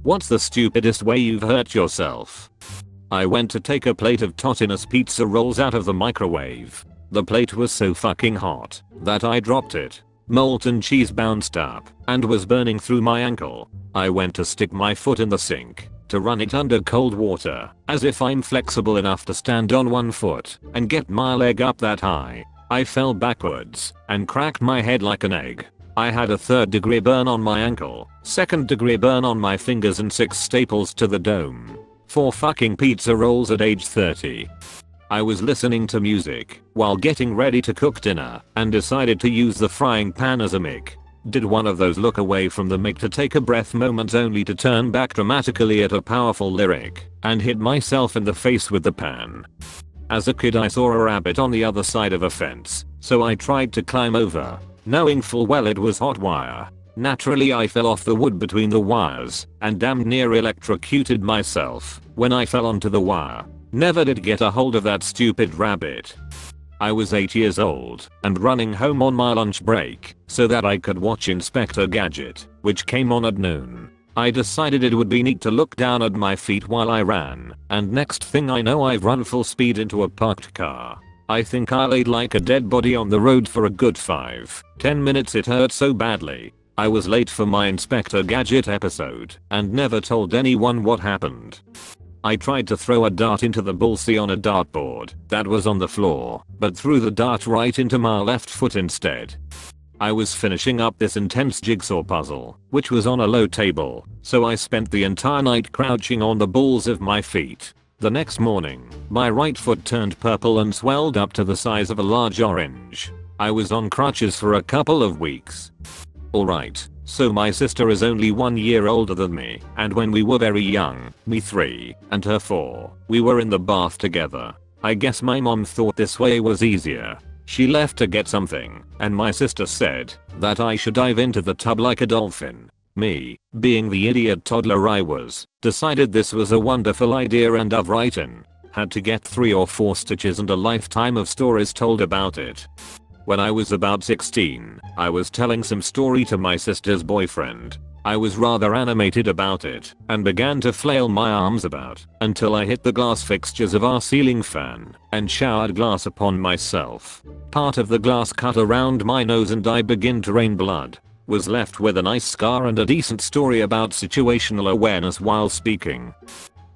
What's the stupidest way you've hurt yourself? I went to take a plate of Totino's pizza rolls out of the microwave. The plate was so fucking hot that I dropped it. Molten cheese bounced up and was burning through my ankle. I went to stick my foot in the sink to run it under cold water, as if I'm flexible enough to stand on one foot and get my leg up that high. I fell backwards and cracked my head like an egg. I had a 3rd degree burn on my ankle, 2nd degree burn on my fingers and 6 staples to the dome. 4 fucking pizza rolls at age 30. I was listening to music while getting ready to cook dinner and decided to use the frying pan as a mic. Did one of those look away from the mic to take a breath moments only to turn back dramatically at a powerful lyric and hit myself in the face with the pan. As a kid I saw a rabbit on the other side of a fence, so I tried to climb over, knowing full well it was hot wire. Naturally I fell off the wood between the wires and damn near electrocuted myself when I fell onto the wire. Never did get a hold of that stupid rabbit. I was 8 years old and running home on my lunch break so that I could watch Inspector Gadget, which came on at noon. I decided it would be neat to look down at my feet while I ran, and next thing I know I've run full speed into a parked car. I think I laid like a dead body on the road for a good 5-10 minutes. It hurt so badly. I was late for my Inspector Gadget episode and never told anyone what happened. I tried to throw a dart into the bullseye on a dartboard that was on the floor, but threw the dart right into my left foot instead. I was finishing up this intense jigsaw puzzle, which was on a low table, so I spent the entire night crouching on the balls of my feet. The next morning, my right foot turned purple and swelled up to the size of a large orange. I was on crutches for a couple of weeks. Alright, so my sister is only 1 year older than me, and when we were very young, me 3 and her 4, we were in the bath together. I guess my mom thought this way was easier. She left to get something, and my sister said that I should dive into the tub like a dolphin. Me, being the idiot toddler I was, decided this was a wonderful idea and dove right in. Had to get 3 or 4 stitches and a lifetime of stories told about it. When I was about 16, I was telling some story to my sister's boyfriend. I was rather animated about it and began to flail my arms about until I hit the glass fixtures of our ceiling fan and showered glass upon myself. Part of the glass cut around my nose and I began to rain blood. Was left with a nice scar and a decent story about situational awareness while speaking.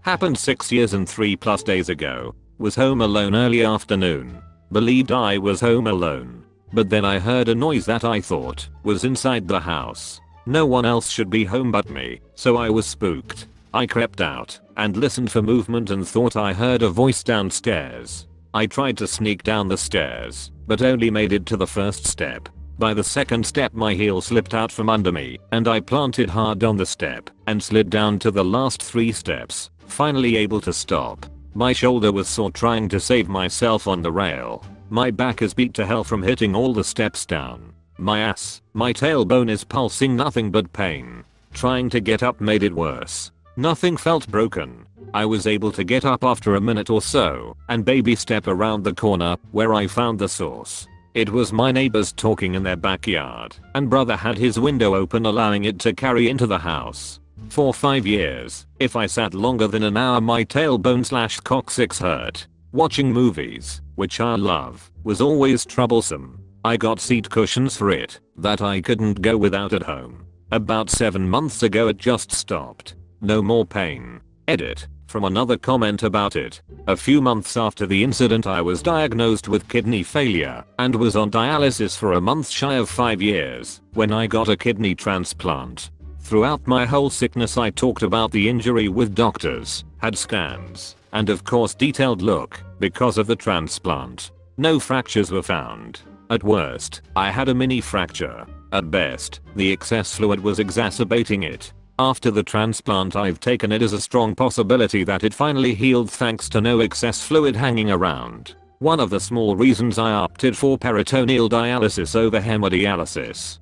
Happened 6 years and 3+ days ago. Was home alone early afternoon. Believed I was home alone. But then I heard a noise that I thought was inside the house. No one else should be home but me, so I was spooked. I crept out and listened for movement and thought I heard a voice downstairs. I tried to sneak down the stairs, but only made it to the first step. By the second step my heel slipped out from under me and I planted hard on the step and slid down to the last 3 steps, finally able to stop. My shoulder was sore trying to save myself on the rail. My back is beat to hell from hitting all the steps down. My tailbone is pulsing nothing but pain. Trying to get up made it worse. Nothing felt broken. I was able to get up after a minute or so and baby step around the corner where I found the source. It was my neighbors talking in their backyard and brother had his window open allowing it to carry into the house. For 5 years, if I sat longer than an hour my tailbone/coccyx hurt. Watching movies, which I love, was always troublesome. I got seat cushions for it that I couldn't go without at home. About 7 months ago it just stopped. No more pain. Edit. From another comment about it. A few months after the incident I was diagnosed with kidney failure and was on dialysis for a month shy of 5 years when I got a kidney transplant. Throughout my whole sickness I talked about the injury with doctors, had scans, and of course detailed look because of the transplant. No fractures were found. At worst, I had a mini fracture. At best, the excess fluid was exacerbating it. After the transplant I've taken it as a strong possibility that it finally healed thanks to no excess fluid hanging around. One of the small reasons I opted for peritoneal dialysis over hemodialysis.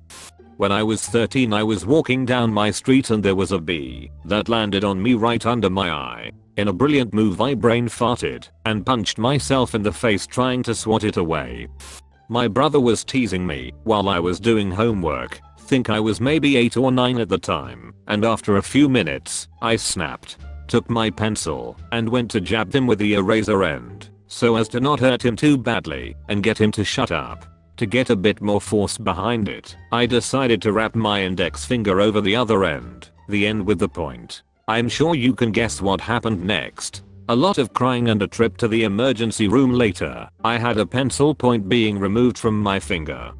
When I was 13 I was walking down my street and there was a bee that landed on me right under my eye. In a brilliant move I brain farted and punched myself in the face trying to swat it away. My brother was teasing me while I was doing homework, think I was maybe 8 or 9 at the time, and after a few minutes, I snapped, took my pencil, and went to jab him with the eraser end, so as to not hurt him too badly and get him to shut up. To get a bit more force behind it, I decided to wrap my index finger over the other end, the end with the point. I'm sure you can guess what happened next. A lot of crying and a trip to the emergency room later. I had a pencil point being removed from my finger.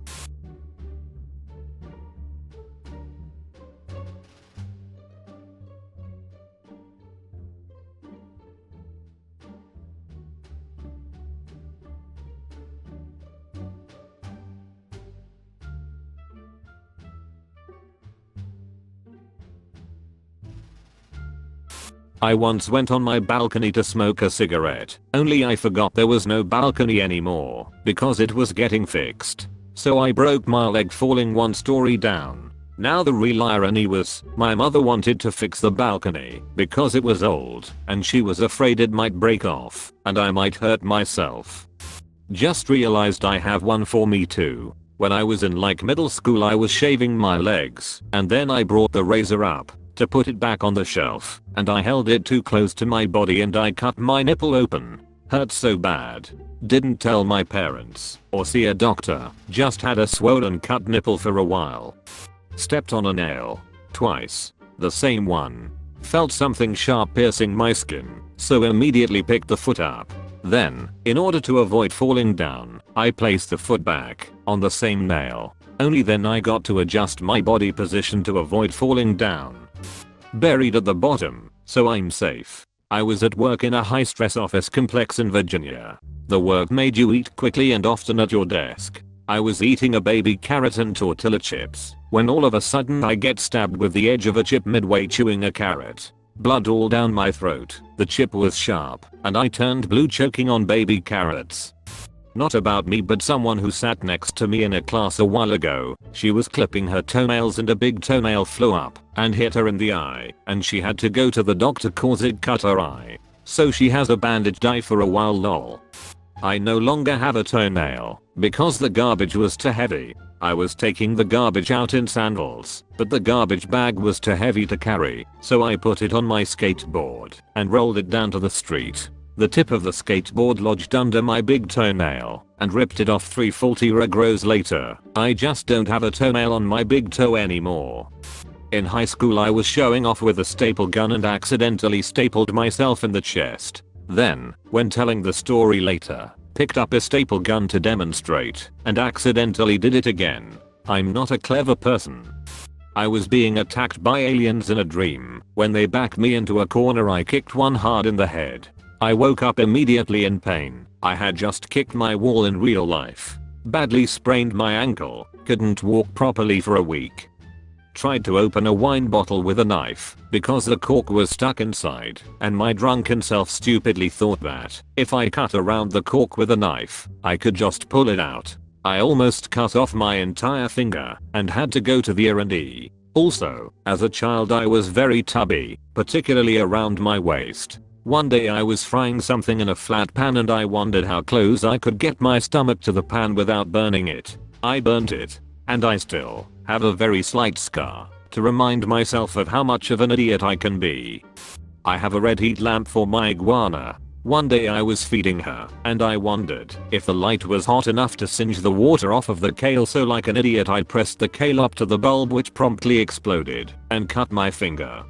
I once went on my balcony to smoke a cigarette, only I forgot there was no balcony anymore because it was getting fixed. So I broke my leg falling 1 story down. Now the real irony was, my mother wanted to fix the balcony because it was old and she was afraid it might break off and I might hurt myself. Just realized I have one for me too. When I was in like middle school I was shaving my legs and then I brought the razor up to put it back on the shelf, and I held it too close to my body and I cut my nipple open. Hurt so bad. Didn't tell my parents or see a doctor, just had a swollen cut nipple for a while. Stepped on a nail. Twice. The same one. Felt something sharp piercing my skin, so immediately picked the foot up. Then, in order to avoid falling down, I placed the foot back on the same nail. Only then I got to adjust my body position to avoid falling down. Buried at the bottom, so I'm safe. I was at work in a high-stress office complex in Virginia. The work made you eat quickly and often at your desk. I was eating a baby carrot and tortilla chips, when all of a sudden I get stabbed with the edge of a chip midway chewing a carrot. Blood all down my throat, the chip was sharp, and I turned blue choking on baby carrots. Not about me but someone who sat next to me in a class a while ago. She was clipping her toenails and a big toenail flew up and hit her in the eye and she had to go to the doctor cause it cut her eye. So she has a bandaged eye for a while lol. I no longer have a toenail because the garbage was too heavy. I was taking the garbage out in sandals, but the garbage bag was too heavy to carry, so I put it on my skateboard and rolled it down to the street. The tip of the skateboard lodged under my big toenail and ripped it off 3 full rows later. I just don't have a toenail on my big toe anymore. In high school I was showing off with a staple gun and accidentally stapled myself in the chest. Then, when telling the story later, picked up a staple gun to demonstrate and accidentally did it again. I'm not a clever person. I was being attacked by aliens in a dream. When they backed me into a corner I kicked one hard in the head. I woke up immediately in pain. I had just kicked my wall in real life. Badly sprained my ankle, couldn't walk properly for a week. Tried to open a wine bottle with a knife because the cork was stuck inside, and my drunken self stupidly thought that if I cut around the cork with a knife, I could just pull it out. I almost cut off my entire finger and had to go to the R&D. Also, as a child I was very tubby, particularly around my waist. One day I was frying something in a flat pan and I wondered how close I could get my stomach to the pan without burning it. I burnt it. And I still have a very slight scar to remind myself of how much of an idiot I can be. I have a red heat lamp for my iguana. One day I was feeding her and I wondered if the light was hot enough to singe the water off of the kale, so like an idiot I pressed the kale up to the bulb which promptly exploded and cut my finger.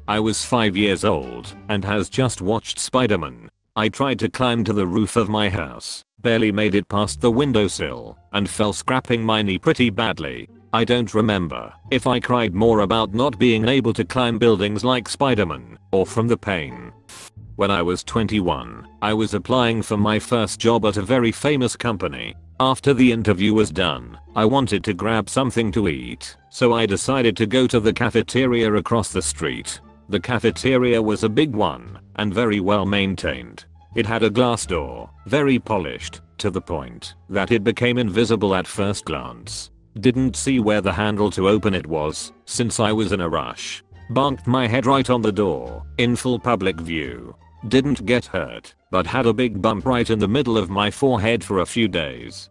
I was 5 years old and has just watched Spider-Man. I tried to climb to the roof of my house, barely made it past the windowsill, and fell scraping my knee pretty badly. I don't remember if I cried more about not being able to climb buildings like Spider-Man or from the pain. When I was 21, I was applying for my first job at a very famous company. After the interview was done, I wanted to grab something to eat, so I decided to go to the cafeteria across the street. The cafeteria was a big one and very well maintained. It had a glass door, very polished, to the point that it became invisible at first glance. Didn't see where the handle to open it was, since I was in a rush. Bonked my head right on the door, in full public view. Didn't get hurt, but had a big bump right in the middle of my forehead for a few days.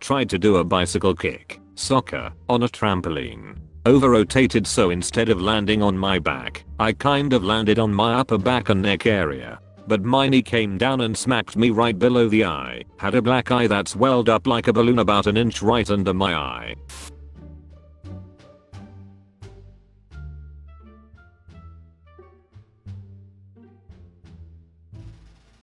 Tried to do a bicycle kick, Soccer, on a trampoline. Over-rotated, so instead of landing on my back, I kind of landed on my upper back and neck area. But my knee came down and smacked me right below the eye. Had a black eye that swelled up like a balloon about an inch right under my eye.